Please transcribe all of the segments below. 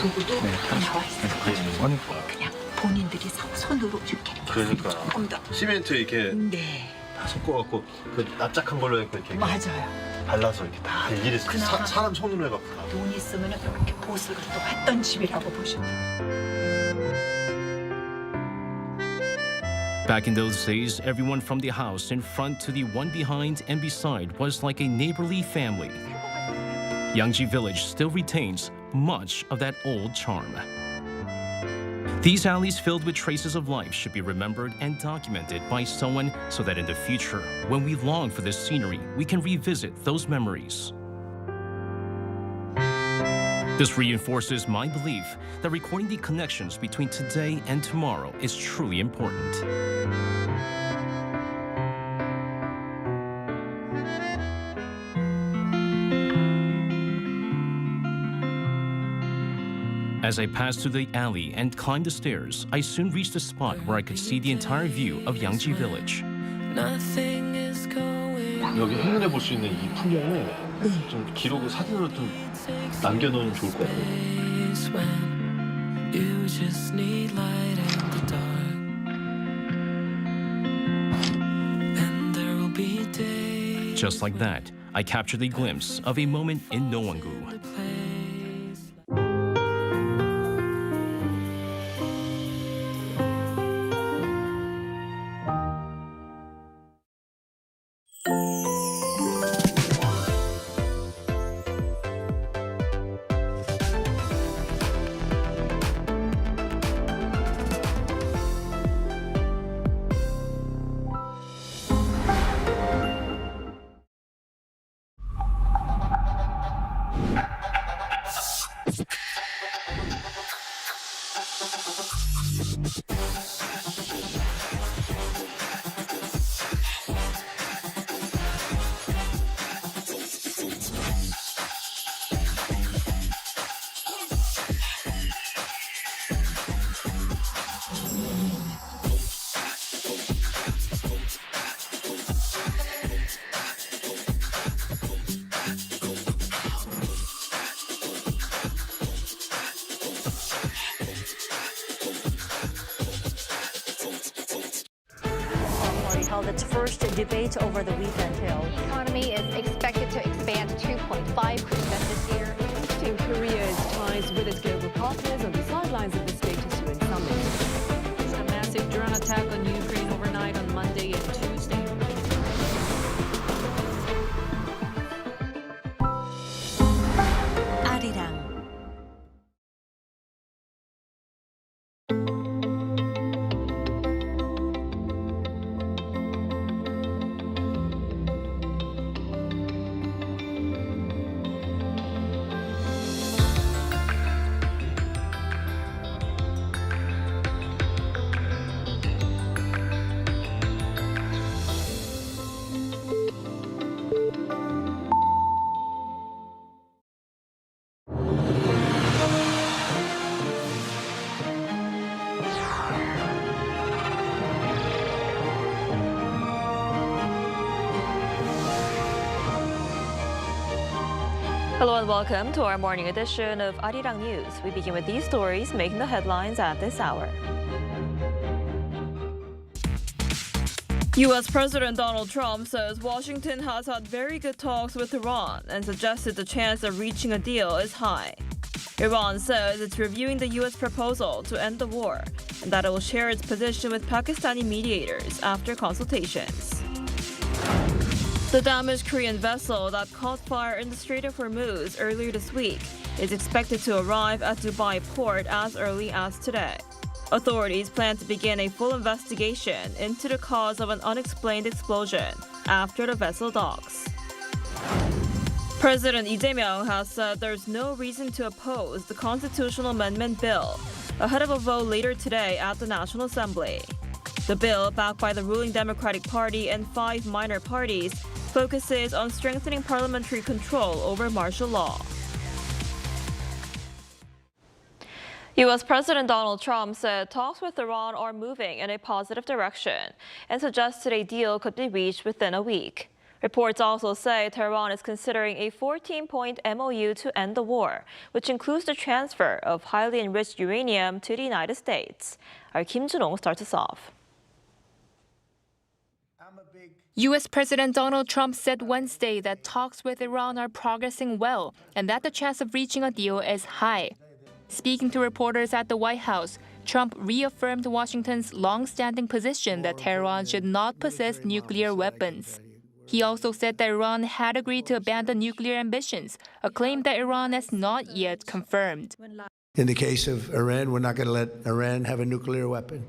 도구도 나와 있어요. 아니, 그냥 본인들이 손으로 이렇게 그러니까. 조금 더. 시멘트 이렇게 네. 다 섞어갖고 그 납작한 걸로 해서 이렇게 맞아요. 발라서 이렇게 다 일일이 그나마 사람 손으로 해갖고. 돈 있으면 이렇게 보수를 또 했던 집이라고 보시면 돼요. Back in those days, everyone from the house in front to the one behind and beside was like a neighborly family. Yangji Village still retains much of that old charm. These alleys filled with traces of life should be remembered and documented by someone so that in the future, when we long for this scenery, we can revisit those memories. This reinforces my belief that recording the connections between today and tomorrow is truly important. As I passed through the alley and climbed the stairs, I soon reached a spot where I could see the entire view of Yangji Village. 여기 행운해 볼 수 있는 이 풍경을 좀 기록을 사진으로 좀 남겨놓으면 좋을 것 같아요. Just like that, I captured a glimpse of a moment in Noanggu. Held its first debate over the weekend. The economy is expected to expand 2.5% this year. Boosting Korea's ties with its global partners on the sidelines of the State of Hormuz summit. A massive drone attack on Ukraine overnight on Monday and Tuesday. Arirang. Hello and welcome to our morning edition of Arirang News. We begin with these stories making the headlines at this hour. U.S. President Donald Trump says Washington has had very good talks with Iran and suggested the chance of reaching a deal is high. Iran says it's reviewing the U.S. proposal to end the war and that it will share its position with Pakistani mediators after consultations. The damaged Korean vessel that caught fire in the Strait of Hormuz earlier this week is expected to arrive at Dubai port as early as today. Authorities plan to begin a full investigation into the cause of an unexplained explosion after the vessel docks. President Lee Jae-myung has said there's no reason to oppose the constitutional amendment bill ahead of a vote later today at the National Assembly. The bill, backed by the ruling Democratic Party and 5 minor parties, focuses on strengthening parliamentary control over martial law. U.S. President Donald Trump said talks with Iran are moving in a positive direction and suggested a deal could be reached within a week. Reports also say Tehran is considering a 14-point MOU to end the war, which includes the transfer of highly enriched uranium to the United States. Our Kim Jun-ong starts us off. U.S. President Donald Trump said Wednesday that talks with Iran are progressing well and that the chance of reaching a deal is high. Speaking to reporters at the White House, Trump reaffirmed Washington's long-standing position that Tehran should not possess nuclear weapons. He also said that Iran had agreed to abandon nuclear ambitions, a claim that Iran has not yet confirmed. In the case of Iran, we're not going to let Iran have a nuclear weapon.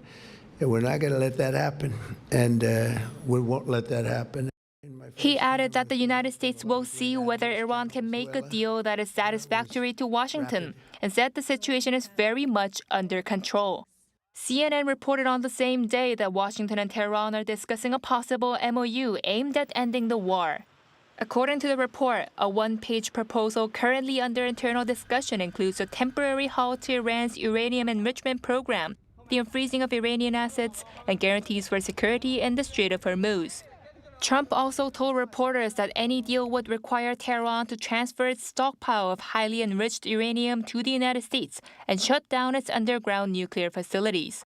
We're not going to let that happen, and we won't let that happen. He added that the United States will see whether Iran can make a deal that is satisfactory to Washington, and said the situation is very much under control. CNN reported on the same day that Washington and Tehran are discussing a possible MOU aimed at ending the war. According to the report, a one-page proposal currently under internal discussion includes a temporary halt to Iran's uranium enrichment program, the unfreezing of Iranian assets, and guarantees for security in the Strait of Hormuz. Trump also told reporters that any deal would require Tehran to transfer its stockpile of highly enriched uranium to the United States and shut down its underground nuclear facilities.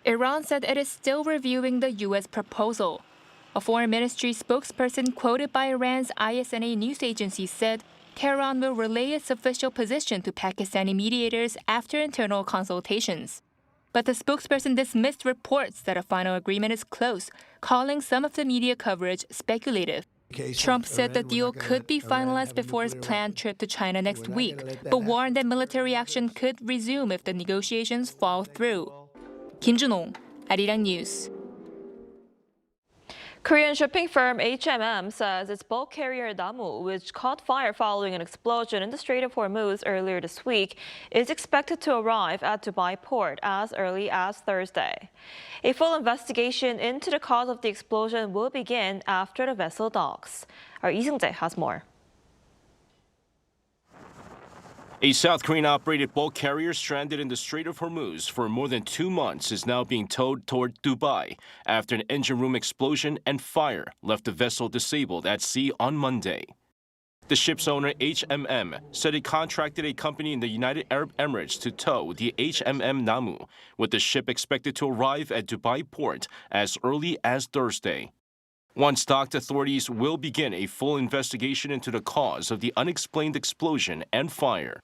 Iran said it is still reviewing the U.S. proposal. A foreign ministry spokesperson quoted by Iran's ISNA news agency said Tehran will relay its official position to Pakistani mediators after internal consultations. But the spokesperson dismissed reports that a final agreement is close, calling some of the media coverage speculative. Trump said the deal could be finalized before his planned trip to China next week, but warned that military action could resume if the negotiations fall through. Kim Jun-ong, Arirang News. Korean shipping firm HMM says its bulk carrier Damu, which caught fire following an explosion in the Strait of Hormuz earlier this week, is expected to arrive at Dubai port as early as Thursday. A full investigation into the cause of the explosion will begin after the vessel docks. Our Lee Seung-jae has more. A South Korean-operated bulk carrier stranded in the Strait of Hormuz for more than 2 months is now being towed toward Dubai after an engine room explosion and fire left the vessel disabled at sea on Monday. The ship's owner, HMM, said it contracted a company in the United Arab Emirates to tow the HMM Namu, with the ship expected to arrive at Dubai port as early as Thursday. Once docked, authorities will begin a full investigation into the cause of the unexplained explosion and fire.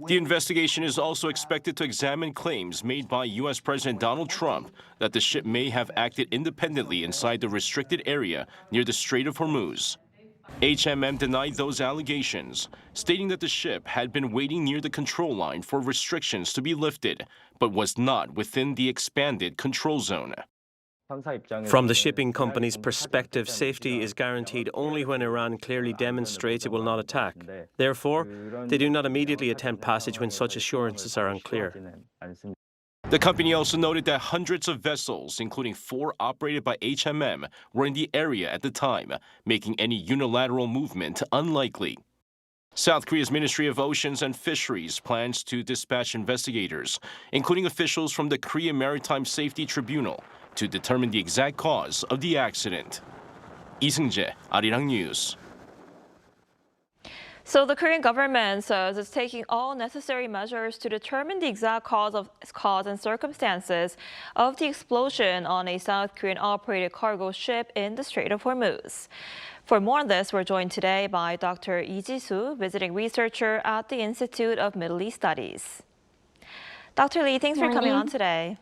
The investigation is also expected to examine claims made by U.S. President Donald Trump that the ship may have acted independently inside the restricted area near the Strait of Hormuz. HMM denied those allegations, stating that the ship had been waiting near the control line for restrictions to be lifted, but was not within the expanded control zone. From the shipping company's perspective, safety is guaranteed only when Iran clearly demonstrates it will not attack. Therefore, they do not immediately attempt passage when such assurances are unclear. The company also noted that hundreds of vessels, including 4 operated by HMM, were in the area at the time, making any unilateral movement unlikely. South Korea's Ministry of Oceans and Fisheries plans to dispatch investigators, including officials from the Korea Maritime Safety Tribunal, to determine the exact cause of the accident. Lee Seung-jae, Arirang News. So the Korean government says it's taking all necessary measures to determine the exact cause and circumstances of the explosion on a South Korean-operated cargo ship in the Strait of Hormuz. For more on this, we're joined today by Dr. Lee Ji-soo, visiting researcher at the Institute of Middle East Studies. Dr. Lee, thanks for coming on today.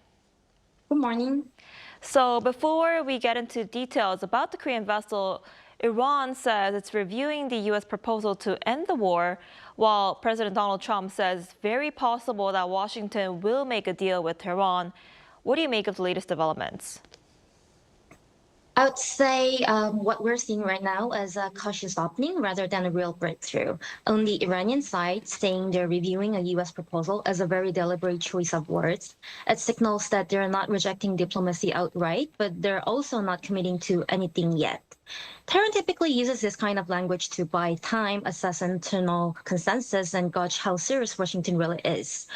Good morning. So before we get into details about the Korean vessel, Iran says it's reviewing the U.S. proposal to end the war, while President Donald Trump says it's very possible that Washington will make a deal with Tehran. What do you make of the latest developments? I would say what we're seeing right now is a cautious opening rather than a real breakthrough. On the Iranian side, saying they're reviewing a U.S. proposal is a very deliberate choice of words. It signals that they're not rejecting diplomacy outright, but they're also not committing to anything yet. Tehran typically uses this kind of language to buy time, assess internal consensus, and gauge how serious Washington really is.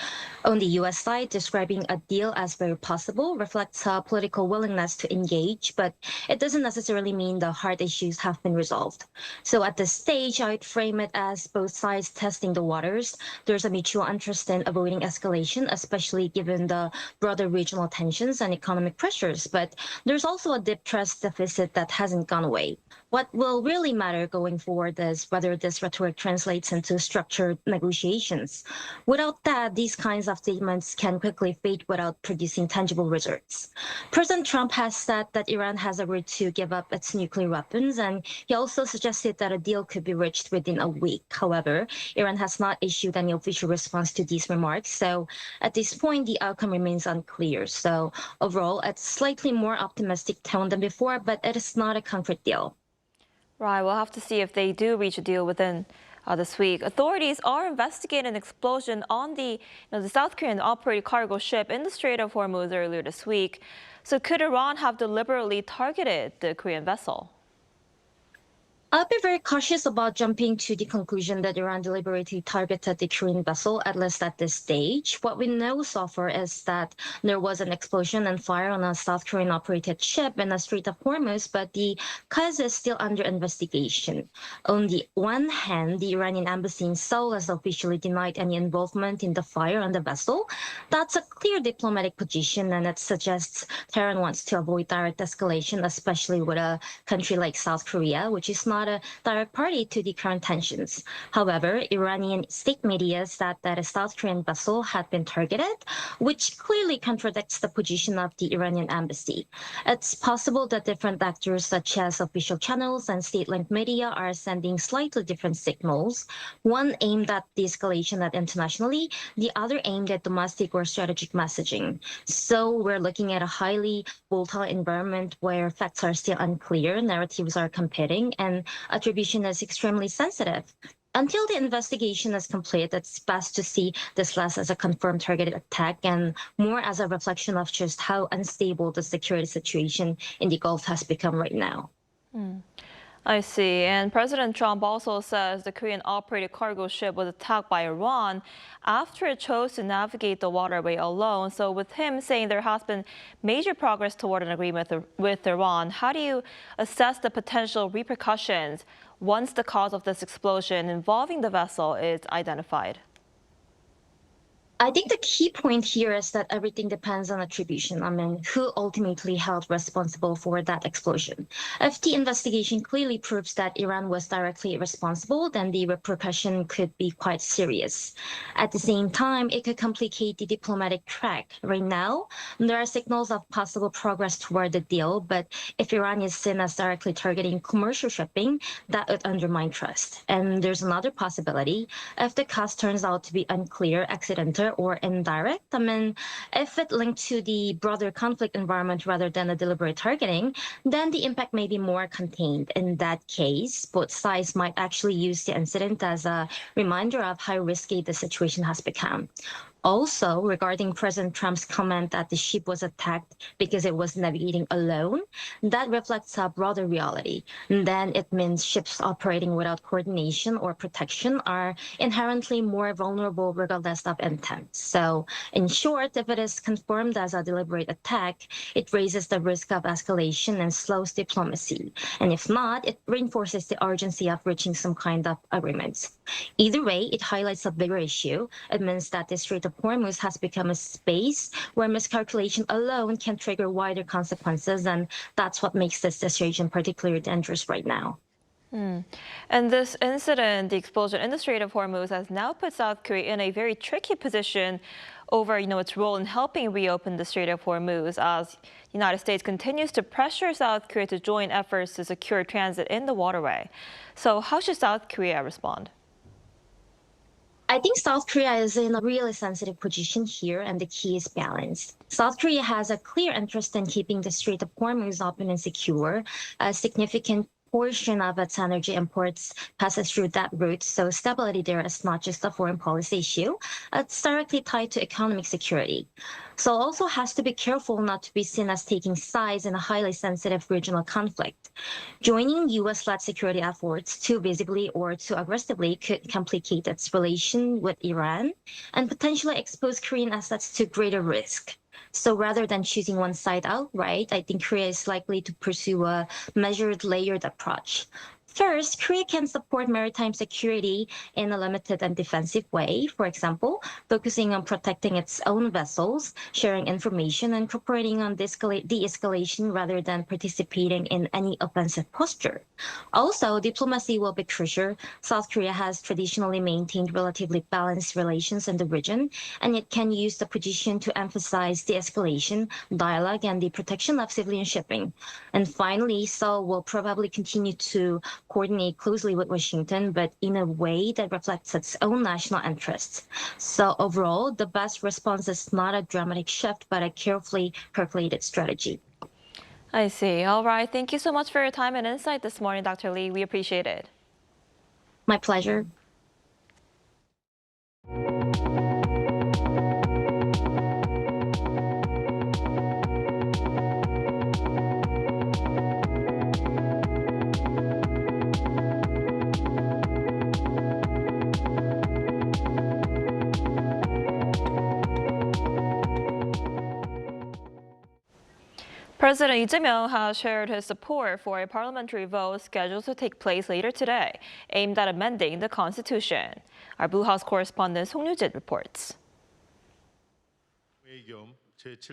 On the U.S. side, describing a deal as very possible reflects a political willingness to engage, but it doesn't necessarily mean the hard issues have been resolved. So at this stage, I'd frame it as both sides testing the waters. There's a mutual interest in avoiding escalation, especially given the broader regional tensions and economic pressures. But there's also a deep trust deficit that hasn't gone away. What will really matter going forward is whether this rhetoric translates into structured negotiations. Without that, these kinds of statements can quickly fade without producing tangible results. President Trump has said that Iran has agreed to give up its nuclear weapons, and he also suggested that a deal could be reached within a week. However, Iran has not issued any official response to these remarks, so at this point, the outcome remains unclear. So overall, it's slightly more optimistic tone than before, but it is not a concrete deal. Right, we'll have to see if they do reach a deal within this week. Authorities are investigating an explosion on the South Korean operated cargo ship in the Strait of Hormuz earlier this week. So could Iran have deliberately targeted the Korean vessel? I'll be very cautious about jumping to the conclusion that Iran deliberately targeted the Korean vessel, at least at this stage. What we know so far is that there was an explosion and fire on a South Korean-operated ship in the Strait of Hormuz, but the cause is still under investigation. On the one hand, the Iranian embassy in Seoul has officially denied any involvement in the fire on the vessel. That's a clear diplomatic position, and it suggests Tehran wants to avoid direct escalation, especially with a country like South Korea, which is not a direct party to the current tensions. However, Iranian state media said that a South Korean vessel had been targeted, which clearly contradicts the position of the Iranian embassy. It's possible that different actors, such as official channels and state-linked media, are sending slightly different signals. One aimed at de-escalation internationally, the other aimed at domestic or strategic messaging. So we're looking at a highly volatile environment where facts are still unclear, narratives are competing, and attribution is extremely sensitive. Until the investigation is complete, it's best to see this less as a confirmed targeted attack and more as a reflection of just how unstable the security situation in the Gulf has become right now. I see. And President Trump also says the Korean-operated cargo ship was attacked by Iran after it chose to navigate the waterway alone. So with him saying there has been major progress toward an agreement with Iran, how do you assess the potential repercussions once the cause of this explosion involving the vessel is identified? I think the key point here is that everything depends on attribution. I mean, who ultimately held responsible for that explosion? If the investigation clearly proves that Iran was directly responsible, then the repercussion could be quite serious. At the same time, it could complicate the diplomatic track. Right now, there are signals of possible progress toward the deal, but if Iran is seen as directly targeting commercial shipping, that would undermine trust. And there's another possibility. If the cause turns out to be unclear, accidental, or indirect. I mean, if it linked to the broader conflict environment rather than a deliberate targeting, then the impact may be more contained. In that case, both sides might actually use the incident as a reminder of how risky the situation has become. Also, regarding President Trump's comment that the ship was attacked because it was navigating alone, that reflects a broader reality. And then it means ships operating without coordination or protection are inherently more vulnerable regardless of intent. So, in short, if it is confirmed as a deliberate attack, it raises the risk of escalation and slows diplomacy. And if not, it reinforces the urgency of reaching some kind of agreement. Either way, it highlights a bigger issue. It means that the Strait of Hormuz has become a space where miscalculation alone can trigger wider consequences, and that's what makes this decision particularly dangerous right now. And this incident, the explosion in the Strait of Hormuz, has now put South Korea in a very tricky position over, its role in helping reopen the Strait of Hormuz as the United States continues to pressure South Korea to join efforts to secure transit in the waterway. So how should South Korea respond? I think South Korea is in a really sensitive position here, and the key is balance. South Korea has a clear interest in keeping the Strait of Hormuz open and secure. A significant portion of its energy imports passes through that route, so stability there is not just a foreign policy issue, it's directly tied to economic security. So also has to be careful not to be seen as taking sides in a highly sensitive regional conflict. Joining US-led security efforts too visibly or too aggressively could complicate its relation with Iran and potentially expose Korean assets to greater risk. So rather than choosing one side outright, I think Korea is likely to pursue a measured, layered approach. First, Korea can support maritime security in a limited and defensive way, for example, focusing on protecting its own vessels, sharing information, and cooperating on de-escalation rather than participating in any offensive posture. Also, diplomacy will be crucial. South Korea has traditionally maintained relatively balanced relations in the region, and it can use the position to emphasize de-escalation, dialogue, and the protection of civilian shipping. And finally, Seoul will probably continue to coordinate closely with Washington, but in a way that reflects its own national interests. So overall, the best response is not a dramatic shift, but a carefully calculated strategy. I see. All right. Thank you so much for your time and insight this morning, Dr. Lee. We appreciate it. My pleasure. President Lee Jae-myung has shared his support for a parliamentary vote scheduled to take place later today, aimed at amending the Constitution. Our Blue House correspondent Song Yu-jit reports.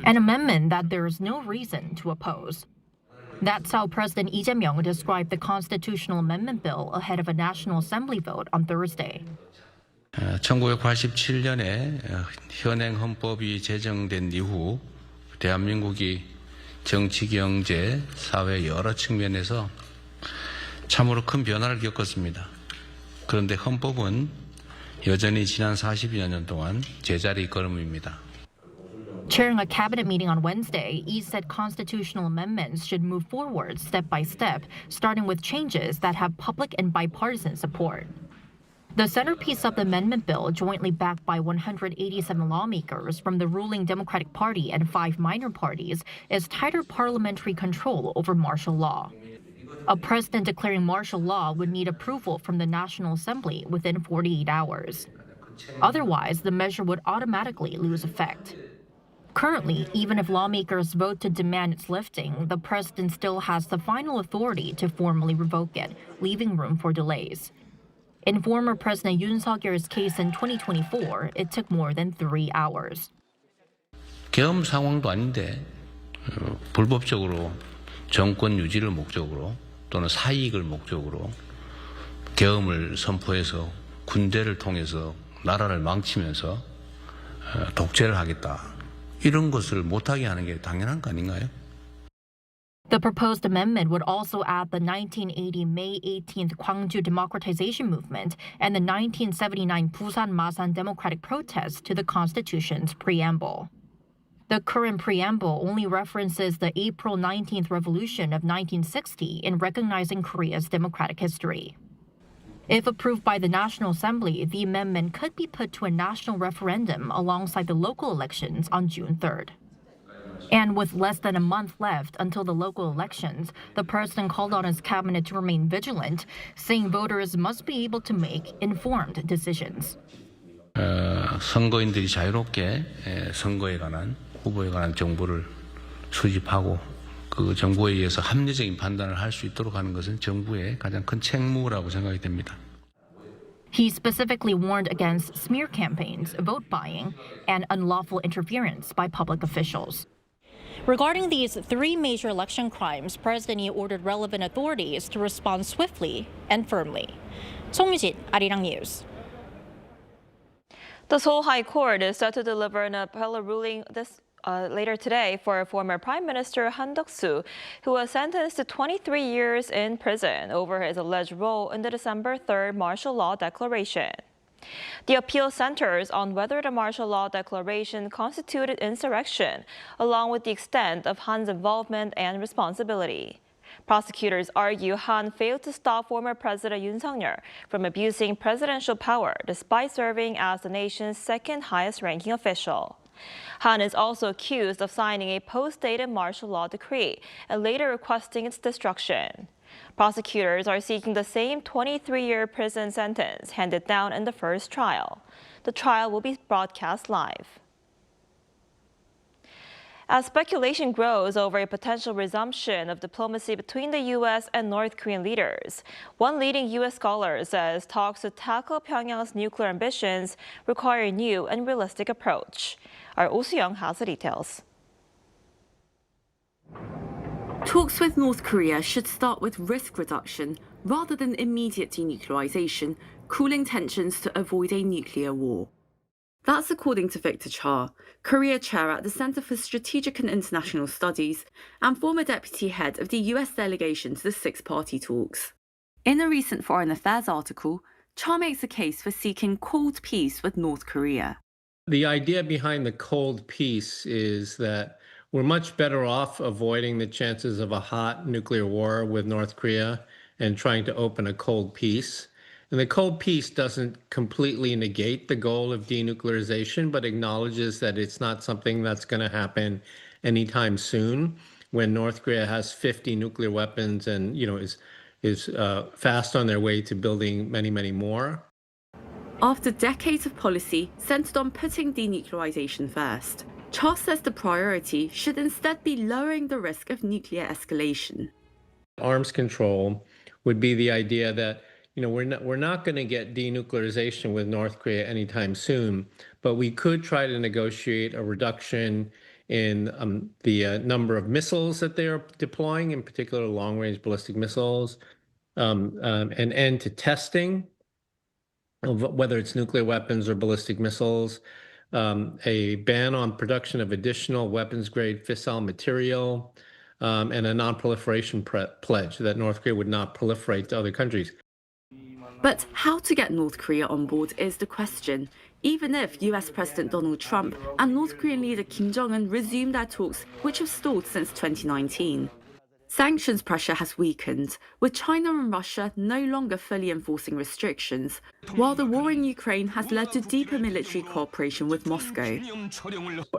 An amendment that there is no reason to oppose. That's how President Lee Jae-myung described the constitutional amendment bill ahead of a National Assembly vote on Thursday. 1987년에 현행 헌법이 제정된 이후 대한민국이 정치, 경제, 사회 여러 측면에서 참으로 큰 변화를 겪었습니다. 그런데 헌법은 여전히 지난 40여 년 동안 제자리 걸음입니다. Chairing a cabinet meeting on Wednesday, Lee said constitutional amendments should move forward step by step, starting with changes that have public and bipartisan support. The centerpiece of the amendment bill, jointly backed by 187 lawmakers from the ruling Democratic Party and 5 minor parties, is tighter parliamentary control over martial law. A president declaring martial law would need approval from the National Assembly within 48 hours. Otherwise, the measure would automatically lose effect. Currently, even if lawmakers vote to demand its lifting, the president still has the final authority to formally revoke it, leaving room for delays. In former President Yoon Suk-yeol's case in 2024, it took more than 3 hours. 계엄 상황도 아닌데 불법적으로 정권 유지를 목적으로 또는 사이익을 목적으로 계엄을 선포해서 군대를 통해서 나라를 망치면서 독재를 하겠다. 이런 것을 못하게 하는 게 당연한 거 아닌가요? The proposed amendment would also add the 1980 May 18th Gwangju democratization movement and the 1979 Busan Masan democratic protests to the Constitution's preamble. The current preamble only references the April 19th revolution of 1960 in recognizing Korea's democratic history. If approved by the National Assembly, the amendment could be put to a national referendum alongside the local elections on June 3rd. And with less than a month left until the local elections, the president called on his cabinet to remain vigilant, saying voters must be able to make informed decisions. 선거인들이 자유롭게 선거에 관한 후보에 관한 정보를 수집하고 그 정보에 의해서 합리적인 판단을 할 수 있도록 하는 것은 정부의 가장 큰 책무라고 생각이 됩니다. He specifically warned against smear campaigns, vote buying, and unlawful interference by public officials. Regarding these 3 major election crimes, President Lee ordered relevant authorities to respond swiftly and firmly. Song Yu-jit, Arirang News. The Seoul High Court is set to deliver an appellate ruling later today for former Prime Minister Han Duck-soo, who was sentenced to 23 years in prison over his alleged role in the December 3rd martial law declaration. The appeal centers on whether the martial law declaration constituted insurrection, along with the extent of Han's involvement and responsibility. Prosecutors argue Han failed to stop former President Yoon Suk-yeol from abusing presidential power despite serving as the nation's second highest-ranking official. Han is also accused of signing a post-dated martial law decree and later requesting its destruction. Prosecutors are seeking the same 23-year prison sentence handed down in the first trial. The trial will be broadcast live. as speculation grows over a potential resumption of diplomacy between the U.S. and North Korean leaders. One leading U.S. scholar says talks to tackle Pyongyang's nuclear ambitions require a new and realistic approach. Our Oh Soo-young has the details. Talks with North Korea should start with risk reduction rather than immediate denuclearization, cooling tensions to avoid a nuclear war. That's according to Victor Cha, Korea chair at the Center for Strategic and International Studies and former deputy head of the US delegation to the six-party talks. In a recent Foreign Affairs article, Cha makes a case for seeking cold peace with North Korea. The idea behind the cold peace is that we're much better off avoiding the chances of a hot nuclear war with North Korea and trying to open a cold peace. And the cold peace doesn't completely negate the goal of denuclearization, but acknowledges that it's not something that's going to happen anytime soon when North Korea has 50 nuclear weapons and, is fast on their way to building many, many more. After decades of policy centered on putting denuclearization first, Cha says the priority should instead be lowering the risk of nuclear escalation. Arms control would be the idea that we're not going to get denuclearization with North Korea anytime soon, but we could try to negotiate a reduction in the number of missiles that they are deploying, in particular long-range ballistic missiles, an end to testing, whether it's nuclear weapons or ballistic missiles, a ban on production of additional weapons-grade fissile material, and a non-proliferation pledge that North Korea would not proliferate to other countries. But how to get North Korea on board is the question, even if US President Donald Trump and North Korean leader Kim Jong-un resume their talks, which have stalled since 2019. Sanctions pressure has weakened, with China and Russia no longer fully enforcing restrictions, while the war in Ukraine has led to deeper military cooperation with Moscow.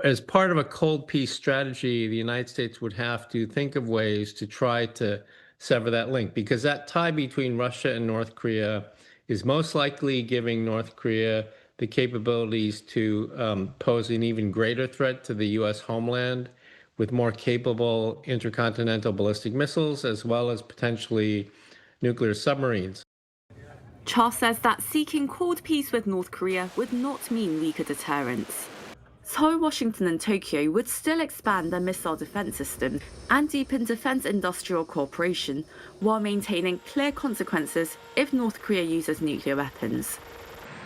As part of a cold peace strategy, the United States would have to think of ways to try to sever that link, because that tie between Russia and North Korea is most likely giving North Korea the capabilities to pose an even greater threat to the U.S. homeland with more capable intercontinental ballistic missiles, as well as potentially nuclear submarines. Cha says that seeking cold peace with North Korea would not mean weaker deterrence. Seoul, Washington and Tokyo would still expand their missile defense system and deepen defense industrial cooperation, while maintaining clear consequences if North Korea uses nuclear weapons.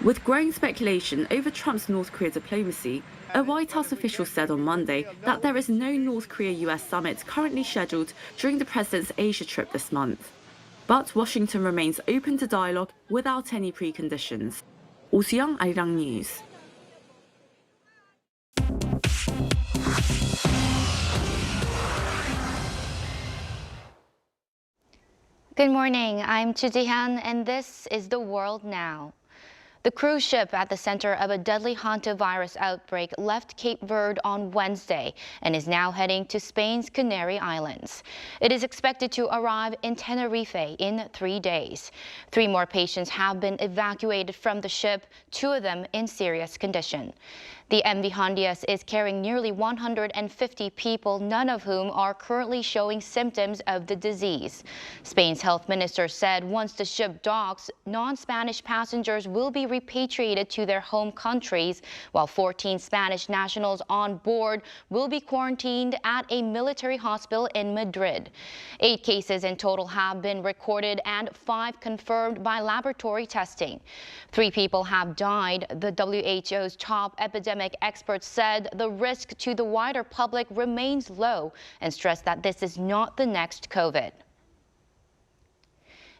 With growing speculation over Trump's North Korea diplomacy, a White House official said on Monday that there is no North Korea-US summit currently scheduled during the president's Asia trip this month. But Washington remains open to dialogue without any preconditions. Oh Soo-young, Arirang News. Good morning, I'm Chu Ji-hyun, and this is The World Now. The cruise ship at the center of a deadly Hantavirus outbreak left Cape Verde on Wednesday and is now heading to Spain's Canary Islands. It is expected to arrive in Tenerife in 3 days. 3 more patients have been evacuated from the ship, 2 of them in serious condition. The MV Hondias is carrying nearly 150 people, none of whom are currently showing symptoms of the disease. Spain's health minister said once the ship docks, non-Spanish passengers will be repatriated to their home countries, while 14 Spanish nationals on board will be quarantined at a military hospital in Madrid. 8 cases in total have been recorded and 5 confirmed by laboratory testing. 3 people have died. The WHO's top epidemic experts said the risk to the wider public remains low and stressed that this is not the next COVID.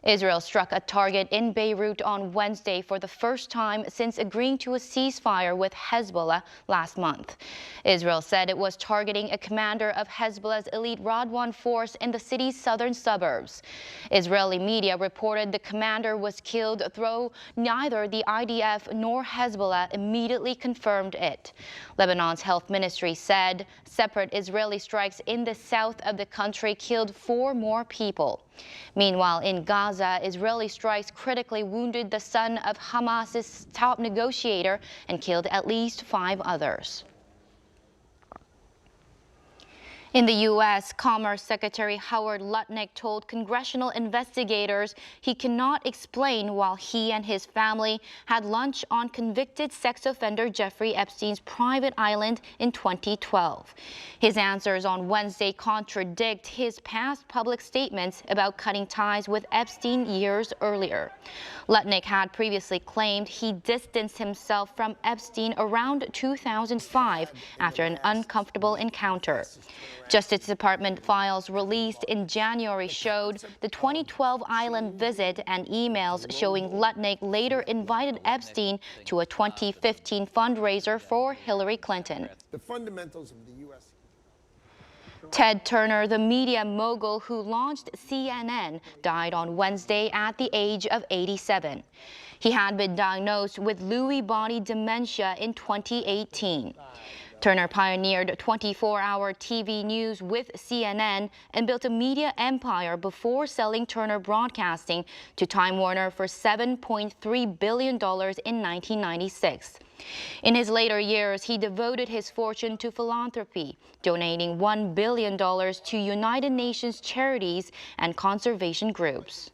Israel struck a target in Beirut on Wednesday for the first time since agreeing to a ceasefire with Hezbollah last month. Israel said it was targeting a commander of Hezbollah's elite Radwan force in the city's southern suburbs. Israeli media reported the commander was killed, though neither the IDF nor Hezbollah immediately confirmed it. Lebanon's health ministry said separate Israeli strikes in the south of the country killed 4 more people. Meanwhile, in Gaza, Israeli strikes critically wounded the son of Hamas's top negotiator and killed at least 5 others. In the U.S., Commerce Secretary Howard Lutnick told congressional investigators he cannot explain why he and his family had lunch on convicted sex offender Jeffrey Epstein's private island in 2012. His answers on Wednesday contradict his past public statements about cutting ties with Epstein years earlier. Lutnick had previously claimed he distanced himself from Epstein around 2005 after an uncomfortable encounter. Justice Department files released in January showed the 2012 island visit and emails showing Lutnick later invited Epstein to a 2015 fundraiser for Hillary Clinton. The fundamentals of the U.S. Ted Turner, the media mogul who launched CNN, died on Wednesday at the age of 87. He had been diagnosed with Lewy body dementia in 2018. Turner pioneered 24-hour TV news with CNN and built a media empire before selling Turner Broadcasting to Time Warner for $7.3 billion in 1996. In his later years, he devoted his fortune to philanthropy, donating $1 billion to United Nations charities and conservation groups.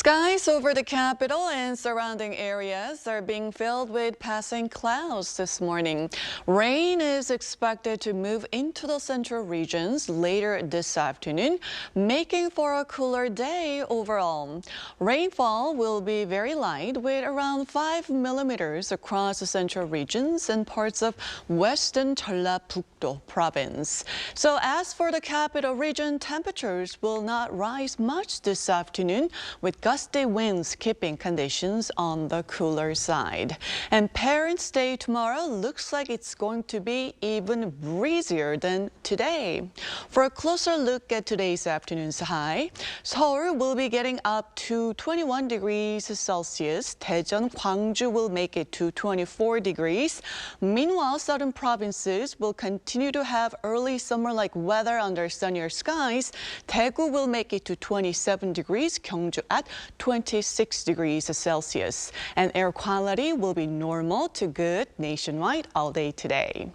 Skies over the capital and surrounding areas are being filled with passing clouds this morning. Rain is expected to move into the central regions later this afternoon, making for a cooler day overall. Rainfall will be very light with around 5 millimeters across the central regions and parts of western Jeollabuk-do province. So as for the capital region, temperatures will not rise much this afternoon, with gusty winds keeping conditions on the cooler side. And Parents' Day tomorrow looks like it's going to be even breezier than today. For a closer look at today's afternoon's high, Seoul will be getting up to 21 degrees Celsius. Daejeon, Gwangju will make it to 24 degrees. Meanwhile, southern provinces will continue to have early summer-like weather under sunnier skies. Daegu will make it to 27 degrees, Gyeongju at 26 degrees Celsius. And air quality will be normal to good nationwide all day today.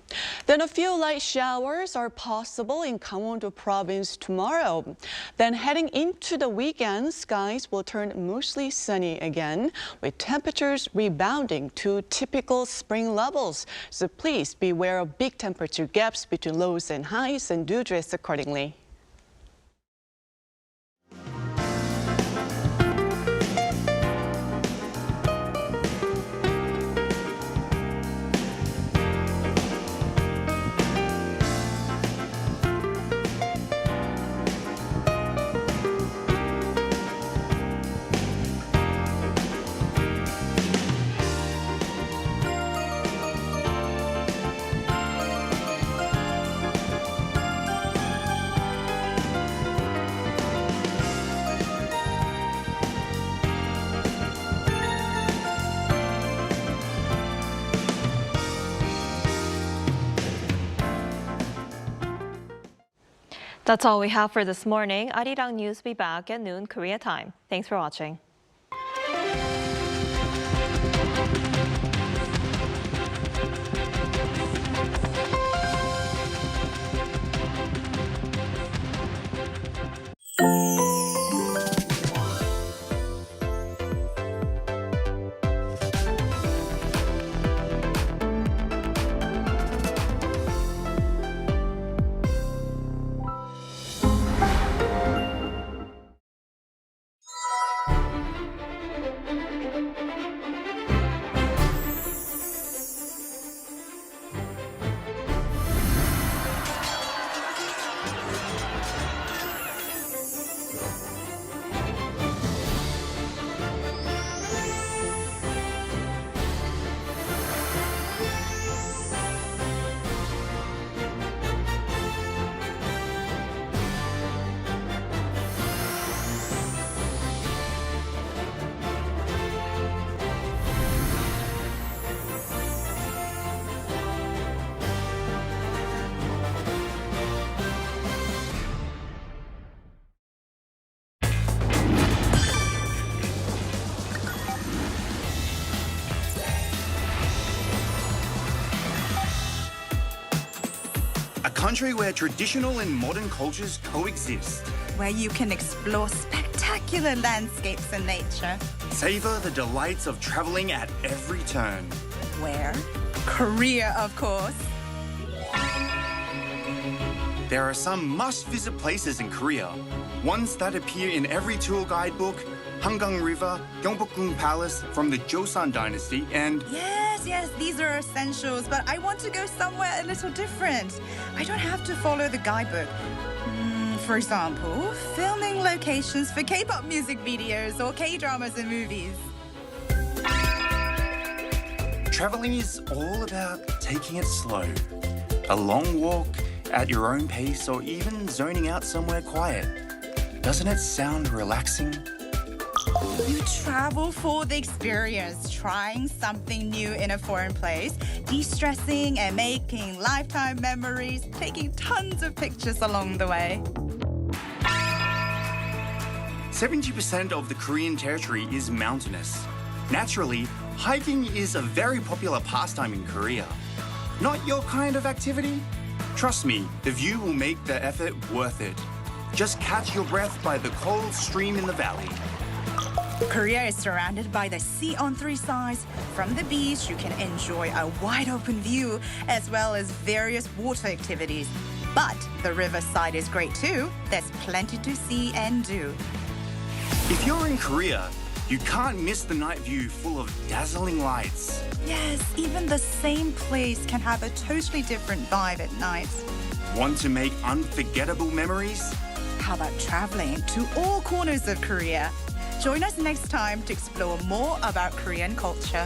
Then a few light showers are possible in Gangwon-do province tomorrow. Then heading into the weekend, skies will turn mostly sunny again, with temperatures rebounding to typical spring levels. So please beware of big temperature gaps between lows and highs and do dress accordingly. That's all we have for this morning. Arirang News will be back at noon Korea time. Thanks for watching. country where traditional and modern cultures coexist. Where you can explore spectacular landscapes and nature. Savor the delights of traveling at every turn. Where? Korea, of course. There are some must-visit places in Korea. Ones that appear in every tour guidebook: Hangang River, Gyeongbokgung Palace from the Joseon Dynasty, and... Yes, these are essentials, but I want to go somewhere a little different. I don't have to follow the guidebook. For example, filming locations for K-pop music videos or K-dramas and movies. Traveling is all about taking it slow. A long walk at your own pace, or even zoning out somewhere quiet. Doesn't it sound relaxing? You travel for the experience, trying something new in a foreign place, de-stressing and making lifetime memories, taking tons of pictures along the way. 70% of the Korean territory is mountainous. Naturally, hiking is a very popular pastime in Korea. Not your kind of activity? Trust me, the view will make the effort worth it. Just catch your breath by the cold stream in the valley. Korea is surrounded by the sea on three sides. From the beach, you can enjoy a wide open view as well as various water activities. But the riverside is great too. There's plenty to see and do. If you're in Korea, you can't miss the night view full of dazzling lights. Yes, even the same place can have a totally different vibe at night. Want to make unforgettable memories? How about traveling to all corners of Korea? Join us next time to explore more about Korean culture.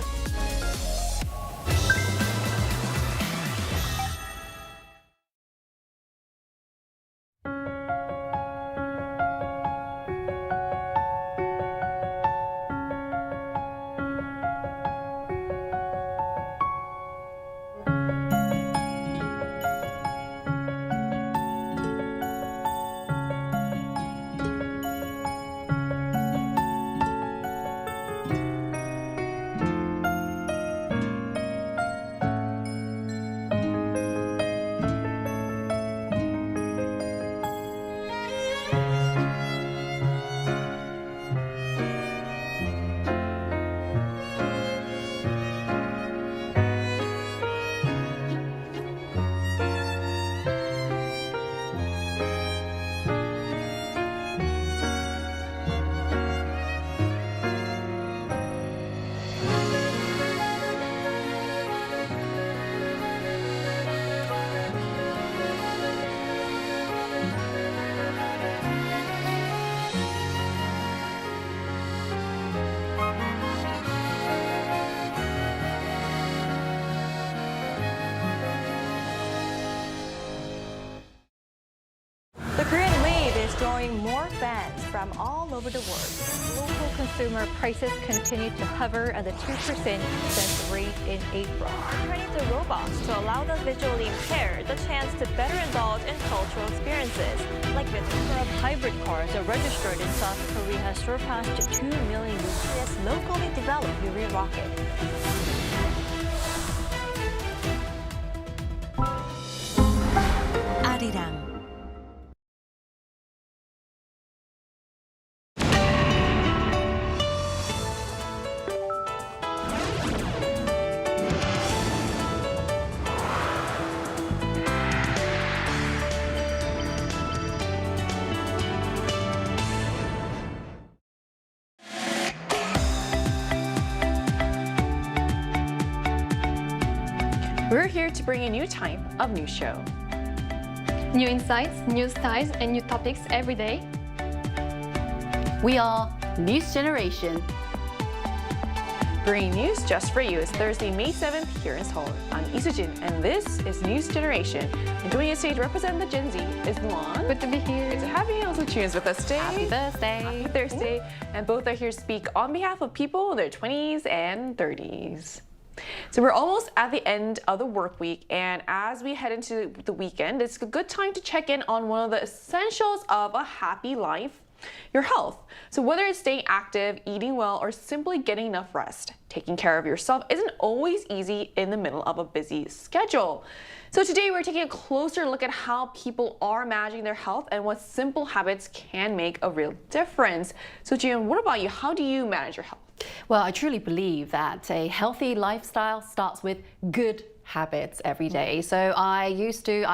Drawing more fans from all over the world. Local consumer prices continue to hover at the 2% since rate in April. Turning to robots to allow the visually impaired the chance to better indulge in cultural experiences. Like the number of hybrid cars are registered in South Korea has surpassed 2 million using this locally developed Yuri rocket. Arirang. We're here to bring a new type of news show. New insights, new styles, and new topics every day. We are News Generation. Bringing news just for you is Thursday, May 7th here in Seoul. I'm Isujin, and this is News Generation. And joining us today to represent the Gen Z is Luan. Good to be here. Good to have you. Also tunes with us today. Happy Thursday. Happy Thursday. And both are here to speak on behalf of people in their 20s and 30s. So we're almost at the end of the work week, and as we head into the weekend, it's a good time to check in on one of the essentials of a happy life, Your health. So whether it's staying active, eating well, or simply getting enough rest, taking care of yourself isn't always easy in the middle of a busy schedule. So today we're taking a closer look at how people are managing their health and what simple habits can make a real difference. So Jian, what about you? How do you manage your health? Well, I truly believe that a healthy lifestyle starts with good habits every day. So I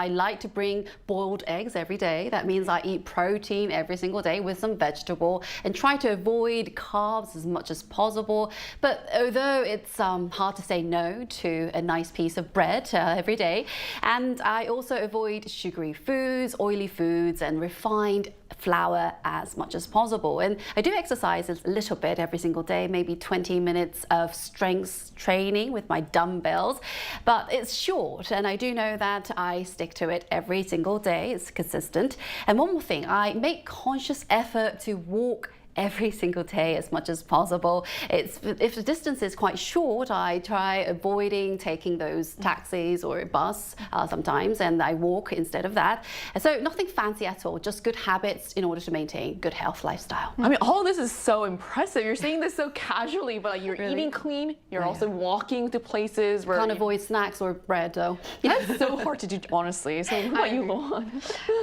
like to bring boiled eggs every day. That means I eat protein every single day with some vegetable and try to avoid carbs as much as possible. But although it's hard to say no to a nice piece of bread every day, and I also avoid sugary foods, oily foods, and refined flour as much as possible. And I do exercise a little bit every single day, maybe 20 minutes of strength training with my dumbbells, but it's short, and I do know that I stick to it every single day. It's consistent. And one more thing, I make conscious effort to walk every single day as much as possible. If the distance is quite short, I try avoiding taking those taxis or a bus sometimes, and I walk instead of that. And so nothing fancy at all, just good habits in order to maintain good health lifestyle. I mean, all this is so impressive. You're saying this so casually, but like you're eating clean, you're also walking to places where... Can't avoid snacks or bread though. That's so hard to do, honestly. So what about you, Lohan?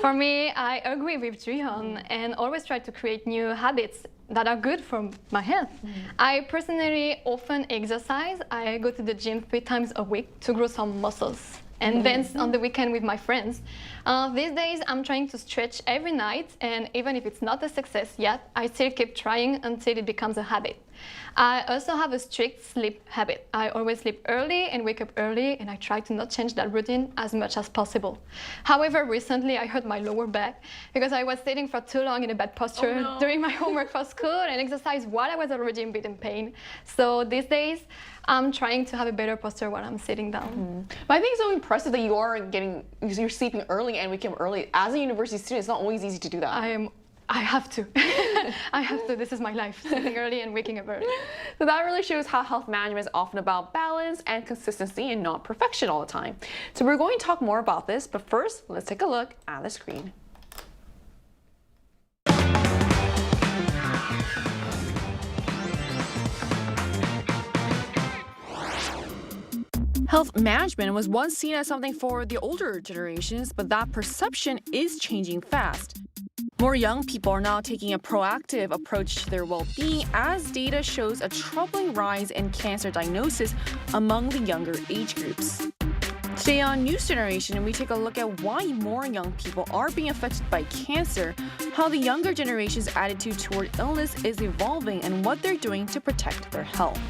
For me, I agree with Jihan and always try to create new habits that are good for my health. I personally often exercise. I go to the gym 3 times a week to grow some muscles and dance on the weekend with my friends. These days, I'm trying to stretch every night, and even if it's not a success yet, I still keep trying until it becomes a habit. I also have a strict sleep habit. I always sleep early and wake up early, and I try to not change that routine as much as possible. However, recently I hurt my lower back because I was sitting for too long in a bad posture during my homework for school and exercise while I was already in bit in pain. So these days, I'm trying to have a better posture while I'm sitting down. But I think it's so impressive that you're sleeping early and waking up early. As a university student, it's not always easy to do that. I have to. I have to. This is my life, sleeping early and waking up early. So that really shows how health management is often about balance and consistency and not perfection all the time. So we're going to talk more about this, but first, let's take a look at the screen. Health management was once seen as something for the older generations, but that perception is changing fast. More young people are now taking a proactive approach to their well-being as data shows a troubling rise in cancer diagnosis among the younger age groups. Today on News Generation, we take a look at why more young people are being affected by cancer, how the younger generation's attitude toward illness is evolving, and what they're doing to protect their health.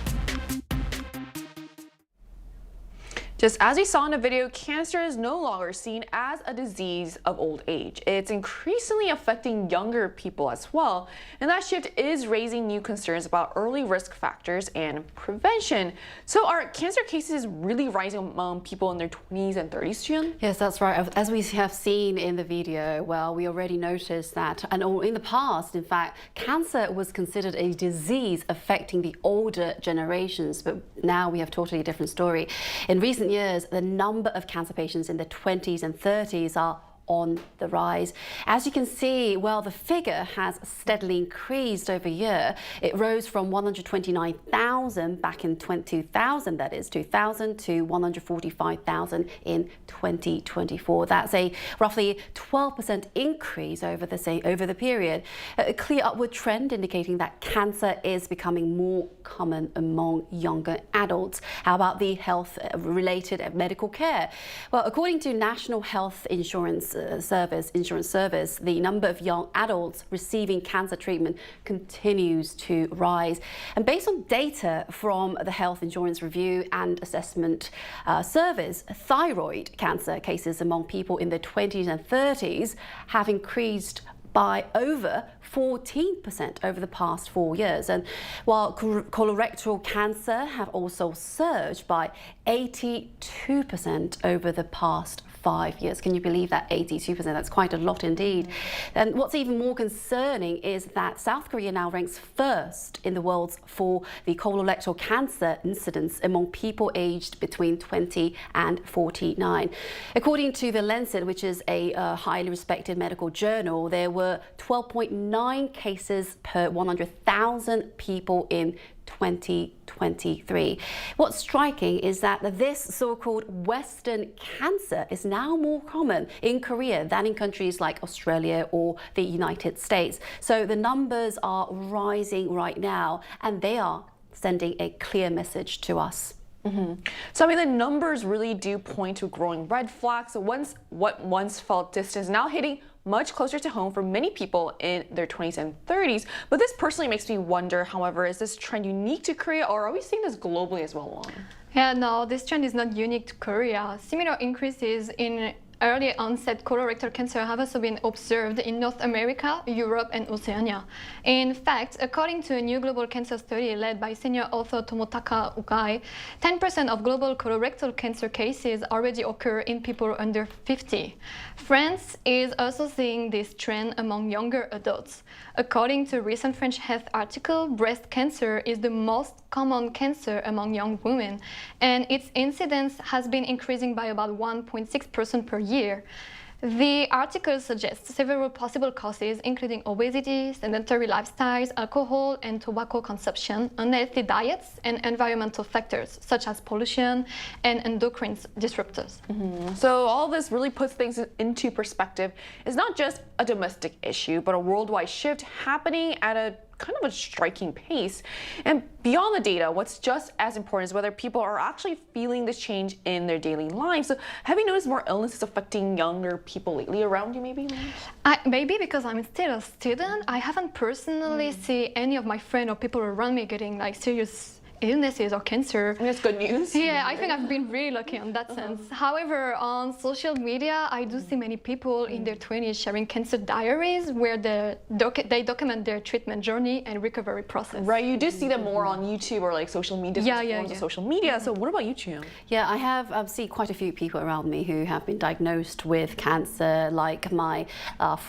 Just as we saw in the video, cancer is no longer seen as a disease of old age. It's increasingly affecting younger people as well, and that shift is raising new concerns about early risk factors and prevention. So are cancer cases really rising among people in their 20s and 30s, Jian? Yes, that's right. As we have seen in the video, well, we already noticed that, and in the past, in fact, cancer was considered a disease affecting the older generations, but now we have a totally different story. In recent years, the number of cancer patients in the 20s and 30s are on the rise. As you can see, well, the figure has steadily increased over a year. It rose from 129,000 back in 2000, that is 2000, to 145,000 in 2024. That's a roughly 12% increase over the period. A clear upward trend indicating that cancer is becoming more common among younger adults. How about the health-related medical care? Well, according to National Health Insurance Service, the number of young adults receiving cancer treatment continues to rise. And based on data from the Health Insurance Review and Assessment Service, thyroid cancer cases among people in their 20s and 30s have increased by over 14% over the past 4 years. And while colorectal cancer have also surged by 82% over the past 5 years. Can you believe that? 82%. That's quite a lot indeed. And what's even more concerning is that South Korea now ranks first in the world for the colorectal cancer incidence among people aged between 20 and 49. According to The Lancet, which is a highly respected medical journal, there were 12.9 cases per 100,000 people in 2023. What's striking is that this so-called Western cancer is now more common in Korea than in countries like Australia or the United States. So the numbers are rising right now, and they are sending a clear message to us. So I mean, the numbers really do point to growing red flags. So what once felt distant is now hitting much closer to home for many people in their 20s and 30s. But this personally makes me wonder, however, is this trend unique to Korea, or are we seeing this globally as well? Yeah, no, this trend is not unique to Korea. Similar increases in early onset colorectal cancer have also been observed in North America, Europe, and Oceania. In fact, according to a new global cancer study led by senior author Tomotaka Ugai, 10% of global colorectal cancer cases already occur in people under 50. France is also seeing this trend among younger adults. According to a recent French health article, breast cancer is the most common cancer among young women, and its incidence has been increasing by about 1.6% per year. The article suggests several possible causes, including obesity, sedentary lifestyles, alcohol and tobacco consumption, unhealthy diets, and environmental factors such as pollution and endocrine disruptors. So all this really puts things into perspective. It's not just a domestic issue, but a worldwide shift happening at a kind of a striking pace. And beyond the data, what's just as important is whether people are actually feeling this change in their daily lives. So have you noticed more illnesses affecting younger people lately around you, maybe? Maybe because I'm still a student, I haven't personally seen any of my friends or people around me getting like serious illnesses or cancer. That's good news. Yeah, I think I've been really lucky in that sense. However, on social media, I do see many people in their 20s sharing cancer diaries where they document their treatment journey and recovery process. Right, you do see them more on YouTube or like social media, forms of social media. So what about you, Chu? Yeah, I have seen quite a few people around me who have been diagnosed with cancer, like my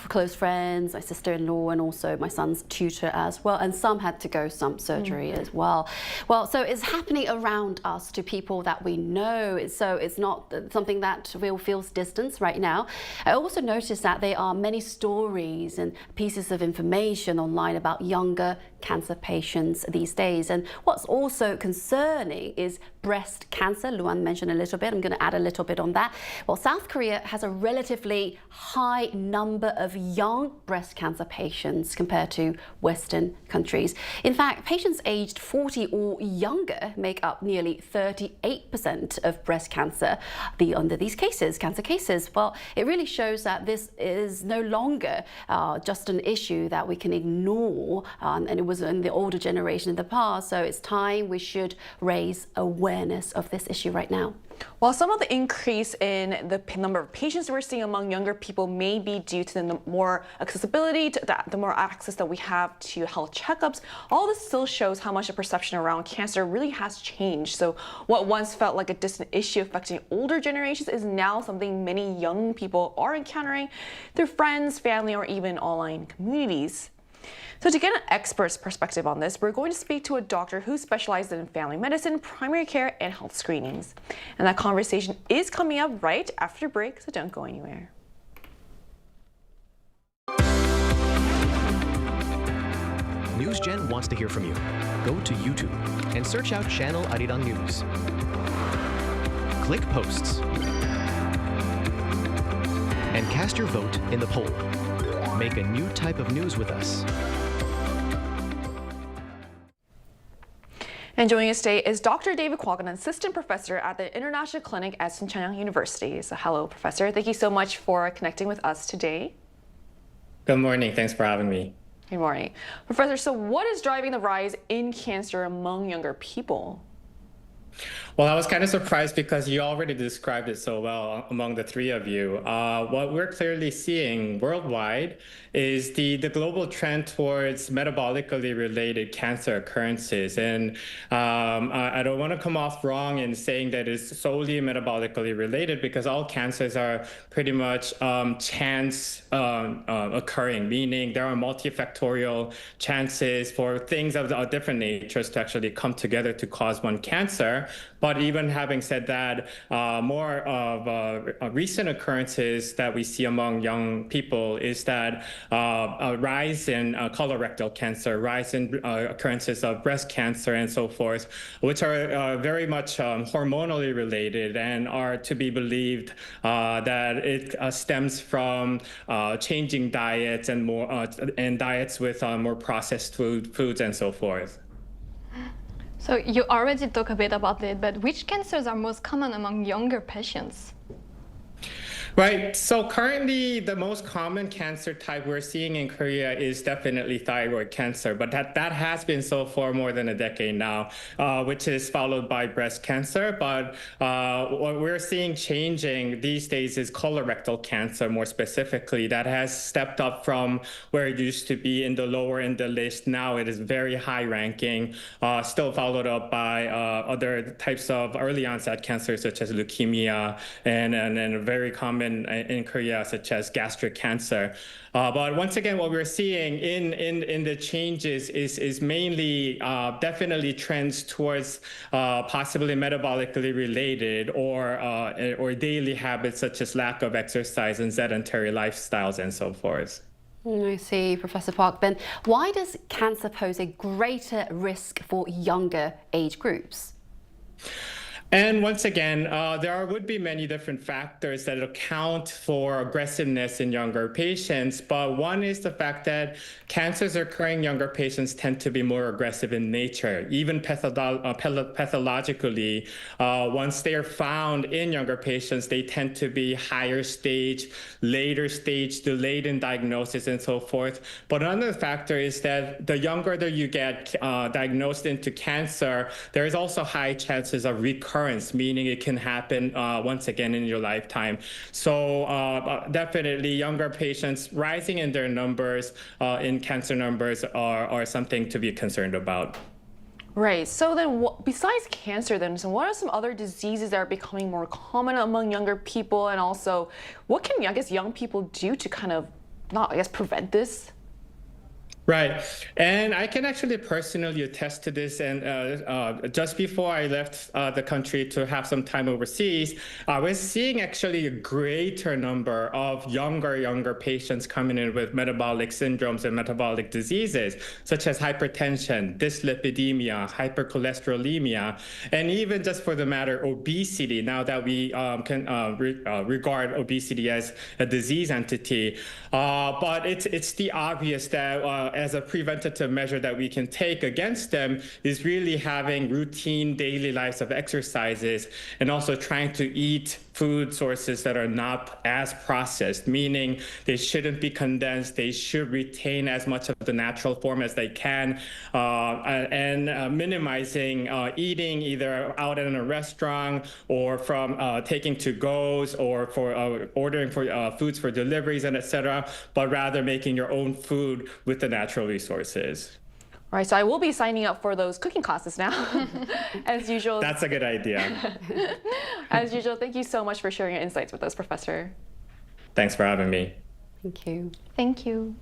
close friends, my sister-in-law, and also my son's tutor as well. And some had to go some surgery as well. Well, so it's happening around us to people that we know. So it's not something that feels distant right now. I also noticed that there are many stories and pieces of information online about younger cancer patients these days. And what's also concerning is breast cancer. Luan mentioned a little bit. I'm going to add a little bit on that. Well, South Korea has a relatively high number of young breast cancer patients compared to Western countries. In fact, patients aged 40 or younger make up nearly 38% of breast cancer under these cancer cases. Well, it really shows that this is no longer just an issue that we can ignore, and it was in the older generation in the past. So it's time we should raise awareness of this issue right now. While some of the increase in the number of patients we're seeing among younger people may be due to the more accessibility, to the more access that we have to health checkups, all this still shows how much the perception around cancer really has changed. So what once felt like a distant issue affecting older generations is now something many young people are encountering through friends, family, or even online communities. So to get an expert's perspective on this, we're going to speak to a doctor who specializes in family medicine, primary care, and health screenings. And that conversation is coming up right after break, so don't go anywhere. NewsGen wants to hear from you. Go to YouTube and search out channel Arirang News. Click Posts and cast your vote in the poll. Make a new type of news with us. And joining us today is Dr. David Kwok, an assistant professor at the International Clinic at Soonchang University. So hello, Professor. Thank you so much for connecting with us today. Good morning. Thanks for having me. Good morning. Professor, so what is driving the rise in cancer among younger people? Well, I was kind of surprised because you already described it so well among the three of you. What we're clearly seeing worldwide is the global trend towards metabolically related cancer occurrences. And I don't want to come off wrong in saying that it's solely metabolically related, because all cancers are pretty much chance occurring, meaning there are multifactorial chances for things of different natures to actually come together to cause one cancer. But even having said that, more of recent occurrences that we see among young people is that a rise in colorectal cancer, rise in occurrences of breast cancer and so forth, which are very much hormonally related and are to be believed that it stems from changing diets and diets with more processed foods and so forth. So you already talked a bit about it, but which cancers are most common among younger patients? Right. So currently, the most common cancer type we're seeing in Korea is definitely thyroid cancer, but that has been so for more than a decade now, which is followed by breast cancer. But what we're seeing changing these days is colorectal cancer, more specifically. That has stepped up from where it used to be in the lower in the list. Now it is very high ranking, still followed up by other types of early onset cancers, such as leukemia and very common in Korea, such as gastric cancer. But once again, what we're seeing in the changes is mainly definitely trends towards possibly metabolically related or daily habits such as lack of exercise and sedentary lifestyles and so forth. I see, Professor Park. Then why does cancer pose a greater risk for younger age groups? And once again, there would be many different factors that account for aggressiveness in younger patients. But one is the fact that cancers occurring in younger patients tend to be more aggressive in nature. Even pathologically, once they are found in younger patients, they tend to be higher stage, later stage, delayed in diagnosis, and so forth. But another factor is that the younger that you get diagnosed into cancer, there is also high chances of recurrence, meaning it can happen once again in your lifetime. So definitely younger patients rising in their numbers, in cancer numbers, are something to be concerned about. Right. So then besides cancer, then, so what are some other diseases that are becoming more common among younger people? And also, what can, I guess, young people do to kind of, prevent this? Right. And I can actually personally attest to this. And just before I left the country to have some time overseas, I was seeing actually a greater number of younger patients coming in with metabolic syndromes and metabolic diseases, such as hypertension, dyslipidemia, hypercholesterolemia, and even just for the matter, obesity, now that we can regard obesity as a disease entity. But it's the obvious that as a preventative measure that we can take against them is really having routine daily lives of exercises and also trying to eat food sources that are not as processed, meaning they shouldn't be condensed. They should retain as much of the natural form as they can, and minimizing eating either out in a restaurant or from taking to-goes or for ordering for foods for deliveries and etc., but rather making your own food with the natural resources. All right, so I will be signing up for those cooking classes now, as usual. That's a good idea. As usual, thank you so much for sharing your insights with us, Professor. Thanks for having me. Thank you. Thank you.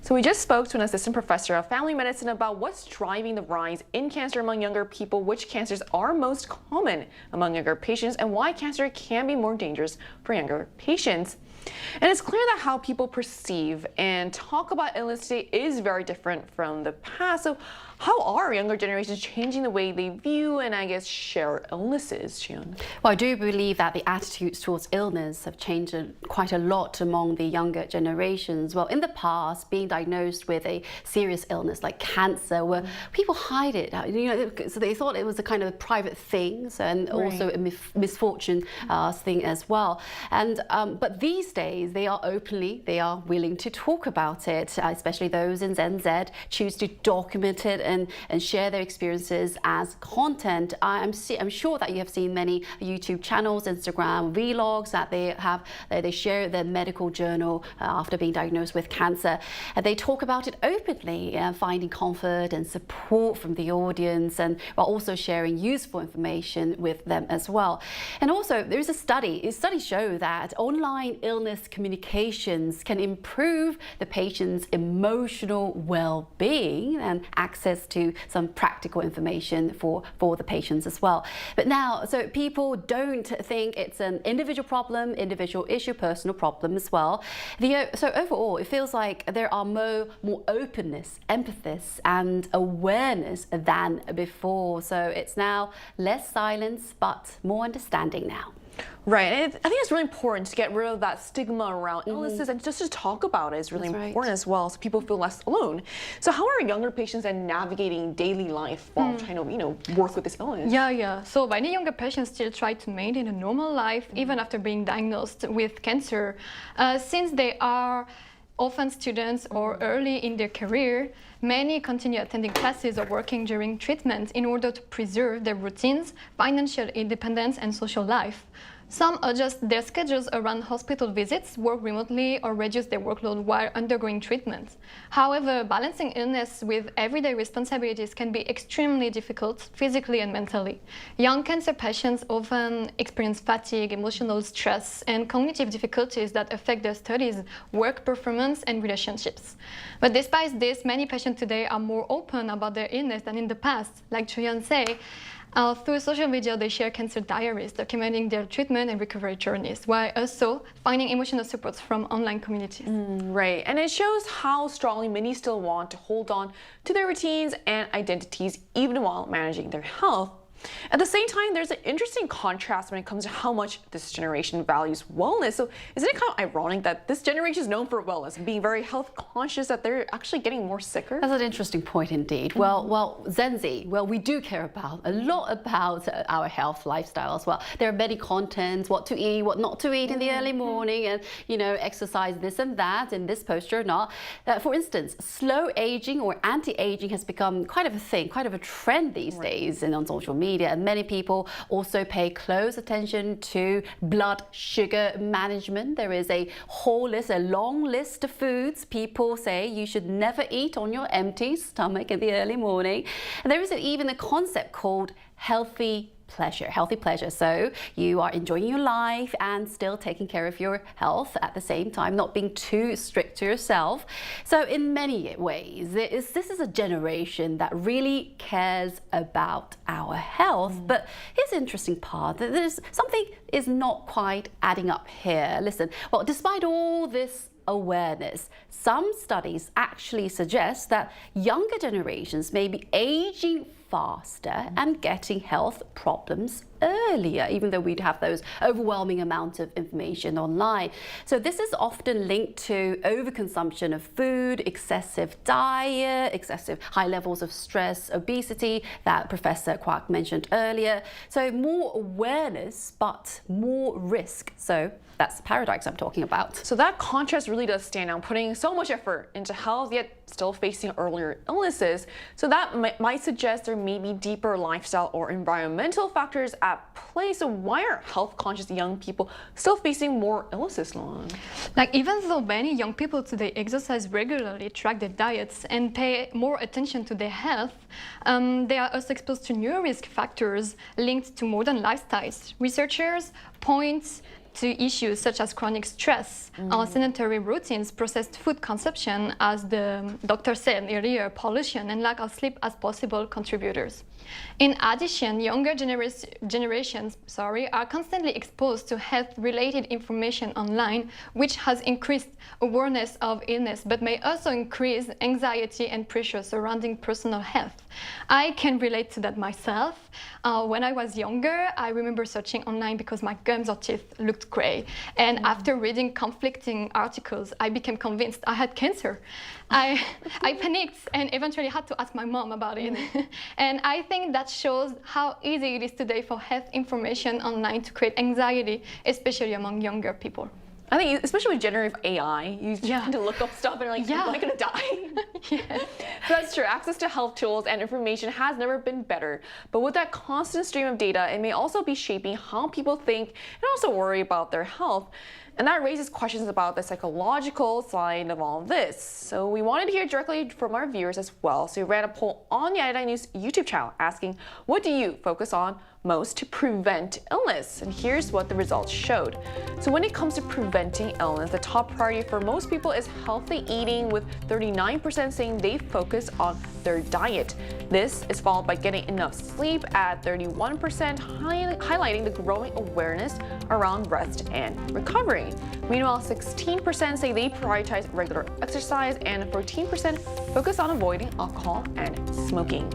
So we just spoke to an assistant professor of family medicine about what's driving the rise in cancer among younger people, which cancers are most common among younger patients, and why cancer can be more dangerous for younger patients. And it's clear that how people perceive and talk about illness today is very different from the past. So how are younger generations changing the way they view and, I guess, share illnesses, Jian? Well, I do believe that the attitudes towards illness have changed quite a lot among the younger generations. Well, in the past, being diagnosed with a serious illness like cancer, where people hide it, so they thought it was a kind of private thing, and also a misfortune thing as well. And but these these days, they are willing to talk about it, especially those in Gen Z choose to document it and share their experiences as content. I'm sure that you have seen many YouTube channels, Instagram vlogs that they share their medical journal after being diagnosed with cancer. They talk about it openly, finding comfort and support from the audience, and while also sharing useful information with them as well. And also, there is a study. Studies show that online illness communications can improve the patient's emotional well-being and access to some practical information for the patients as well. But now, so people don't think it's an individual problem, individual issue, personal problem as well. So overall, it feels like there are more openness, empathy, and awareness than before. So it's now less silence, but more understanding now. Right, and I think it's really important to get rid of that stigma around illnesses and just to talk about it is really important as well, so people feel less alone. So how are younger patients then navigating daily life while trying to, work with this illness? Yeah. So many younger patients still try to maintain a normal life even after being diagnosed with cancer, since they are often students or early in their career. Many continue attending classes or working during treatment in order to preserve their routines, financial independence, and social life. Some adjust their schedules around hospital visits, work remotely, or reduce their workload while undergoing treatment. However, balancing illness with everyday responsibilities can be extremely difficult physically and mentally. Young cancer patients often experience fatigue, emotional stress, and cognitive difficulties that affect their studies, work performance, and relationships. But despite this, many patients today are more open about their illness than in the past. Like Julian said, through social media, they share cancer diaries, documenting their treatment and recovery journeys, while also finding emotional support from online communities. Right, and it shows how strongly many still want to hold on to their routines and identities even while managing their health. At the same time, there's an interesting contrast when it comes to how much this generation values wellness. So isn't it kind of ironic that this generation is known for wellness and being very health conscious, that they're actually getting more sicker? That's an interesting point indeed. Well, Gen Z, we do care a lot about our health lifestyle as well. There are many contents, what to eat, what not to eat in the early morning, and exercise this and that, in this posture or not. For instance, slow aging or anti-aging has become quite of a thing, quite of a trend these days and on social media. And many people also pay close attention to blood sugar management. There is a long list of foods people say you should never eat on your empty stomach in the early morning. And there is even a concept called healthy pleasure. So you are enjoying your life and still taking care of your health at the same time, not being too strict to yourself. So in many ways, this is a generation that really cares about our health. But here's the interesting part, that there's something is not quite adding up here. Listen, despite all this awareness, some studies actually suggest that younger generations may be aging faster and getting health problems earlier, even though we'd have those overwhelming amounts of information online. So this is often linked to overconsumption of food, excessive diet, excessive high levels of stress, obesity that Professor Kwak mentioned earlier. So more awareness, but more risk. So that's the paradox I'm talking about. So that contrast really does stand out, putting so much effort into health, yet still facing earlier illnesses. So that might suggest there may be deeper lifestyle or environmental factors at play. So why are health-conscious young people still facing more illnesses, Lauren? Even though many young people today exercise regularly, track their diets, and pay more attention to their health, they are also exposed to new risk factors linked to modern lifestyles. Researchers point to issues such as chronic stress, sedentary routines, processed food consumption, as the doctor said earlier, pollution, and lack of sleep as possible contributors. In addition, younger generations are constantly exposed to health-related information online, which has increased awareness of illness, but may also increase anxiety and pressure surrounding personal health. I can relate to that myself. When I was younger, I remember searching online because my gums or teeth looked gray. And after reading conflicting articles, I became convinced I had cancer. I panicked and eventually had to ask my mom about it. And I think that shows how easy it is today for health information online to create anxiety, especially among younger people. I think especially with generative AI, you tend to look up stuff and like, am I gonna die? So that's true. Access to health tools and information has never been better. But with that constant stream of data, it may also be shaping how people think and also worry about their health. And that raises questions about the psychological side of all of this. So we wanted to hear directly from our viewers as well. So we ran a poll on the Arirang News YouTube channel asking, what do you focus on most to prevent illness? And here's what the results showed. So when it comes to preventing illness, the top priority for most people is healthy eating, with 39% saying they focus on their diet. This is followed by getting enough sleep at 31%, highlighting the growing awareness around rest and recovery. Meanwhile, 16% say they prioritize regular exercise, and 14% focus on avoiding alcohol and smoking.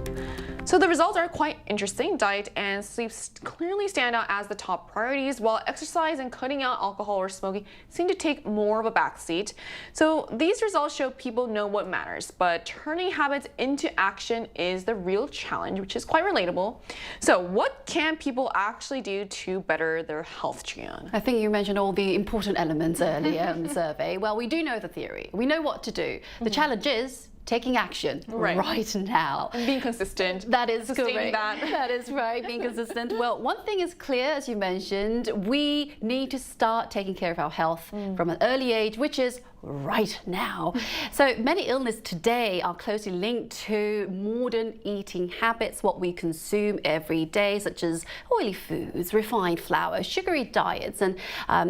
So the results are quite interesting. Diet and sleep clearly stand out as the top priorities, while exercise and cutting out alcohol or smoking seem to take more of a backseat. So these results show people know what matters, but turning habits into action is the real challenge, which is quite relatable. So what can people actually do to better their health, Jian? I think you mentioned all the important elements earlier in the survey. Well, we do know the theory. We know what to do. The challenge is taking action right now. And being consistent. That is correct. That is right, being consistent. Well, one thing is clear, as you mentioned, we need to start taking care of our health from an early age, which is right now. So many illnesses today are closely linked to modern eating habits, what we consume every day, such as oily foods, refined flour, sugary diets, and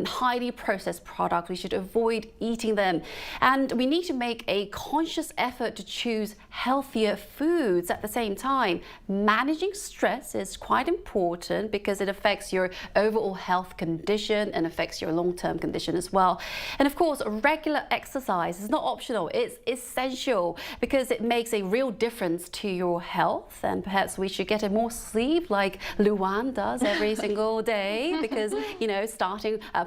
highly processed products. We should avoid eating them. And we need to make a conscious effort to choose healthier foods at the same time. Managing stress is quite important because it affects your overall health condition and affects your long-term condition as well. And of course, regular exercise is not optional, it's essential because it makes a real difference to your health. And perhaps we should get more sleep like Luan does every single day, because, you know,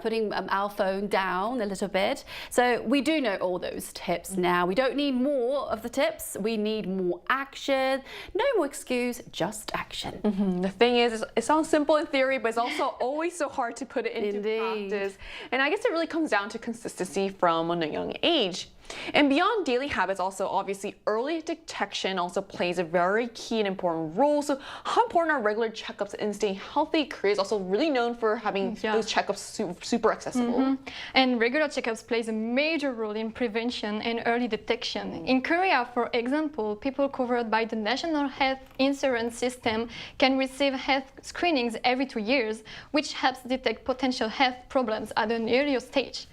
putting our phone down a little bit. So we do know all those tips now. We don't need more of the tips, we need more action. No more excuse, just action. The thing is, it sounds simple in theory, but it's also always so hard to put it into practice. And I guess it really comes down to consistency from a young age. And beyond daily habits, also obviously early detection also plays a very key and important role. So how important are regular checkups in staying healthy? Korea is also really known for having those checkups super accessible. And regular checkups plays a major role in prevention and early detection. In Korea, for example, people covered by the National Health Insurance System can receive health screenings every 2 years, which helps detect potential health problems at an earlier stage.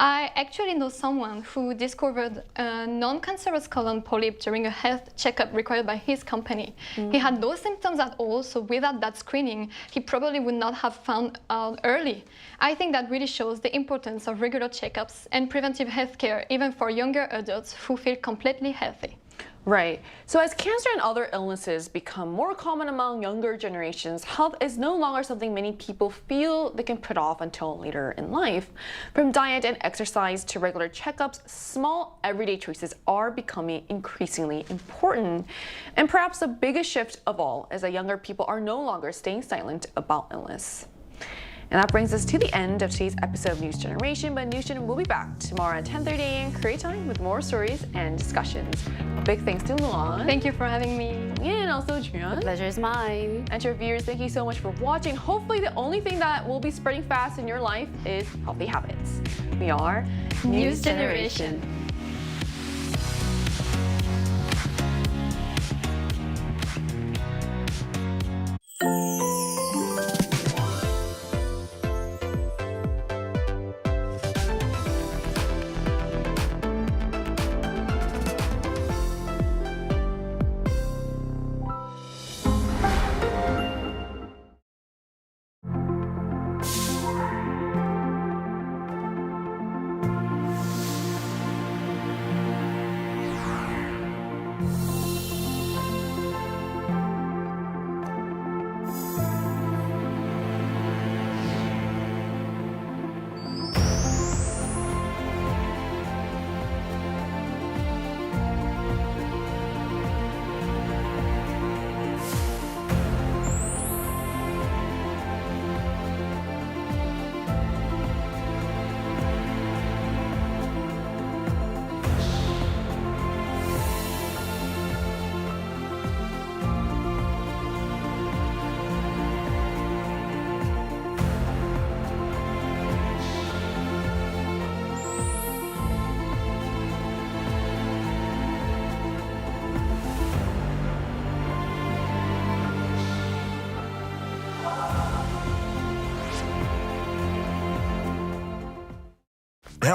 I actually know someone who discovered a non-cancerous colon polyp during a health checkup required by his company. He had no symptoms at all, so without that screening, he probably would not have found out early. I think that really shows the importance of regular checkups and preventive healthcare, even for younger adults who feel completely healthy. Right. So as cancer and other illnesses become more common among younger generations, health is no longer something many people feel they can put off until later in life. From diet and exercise to regular checkups, small everyday choices are becoming increasingly important. And perhaps the biggest shift of all is that younger people are no longer staying silent about illness. And that brings us to the end of today's episode of News Generation, but News Gen will be back tomorrow at 10:30 a.m. Korea time with more stories and discussions. A big thanks to Luan. Thank you for having me. And also Juan. The pleasure is mine. And to our viewers, thank you so much for watching. Hopefully the only thing that will be spreading fast in your life is healthy habits. We are News Generation.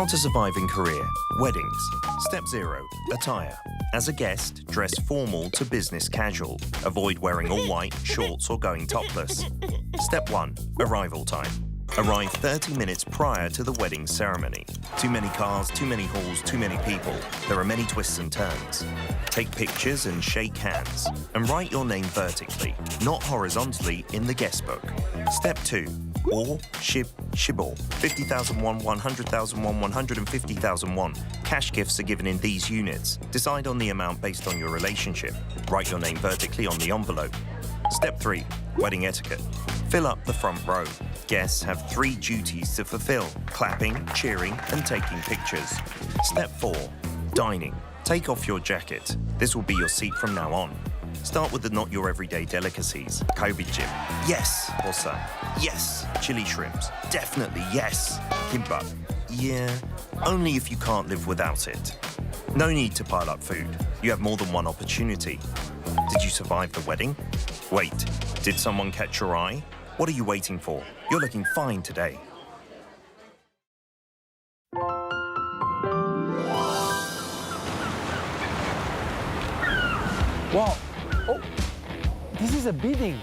How to survive in Korea. Weddings. Step 0. Attire. As a guest, dress formal to business casual. Avoid wearing all white, shorts or going topless. Step 1. Arrival time. Arrive 30 minutes prior to the wedding ceremony. Too many cars, too many halls, too many people. There are many twists and turns. Take pictures and shake hands. And write your name vertically, not horizontally, in the guest book. Step 2. Or, shibor. 50,000 won, 100,000 won, 150,000 won. Cash gifts are given in these units. Decide on the amount based on your relationship. Write your name vertically on the envelope. Step 3. Wedding etiquette. Fill up the front row. Guests have 3 duties to fulfill: clapping, cheering, and taking pictures. Step 4. Dining. Take off your jacket. This will be your seat from now on. Start with the not your everyday delicacies. Kalbijim. Yes. Bosa. Yes. Chili shrimps. Definitely yes. Kimbap. Yeah. Only if you can't live without it. No need to pile up food. You have more than one opportunity. Did you survive the wedding? Wait. Did someone catch your eye? What are you waiting for? You're looking fine today. Wow. Oh, this is a bidding.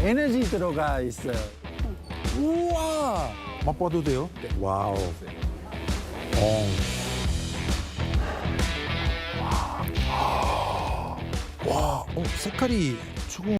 에너지 들어가 있어요. 우와. 맛봐도 돼요? 와우. 와, 색깔이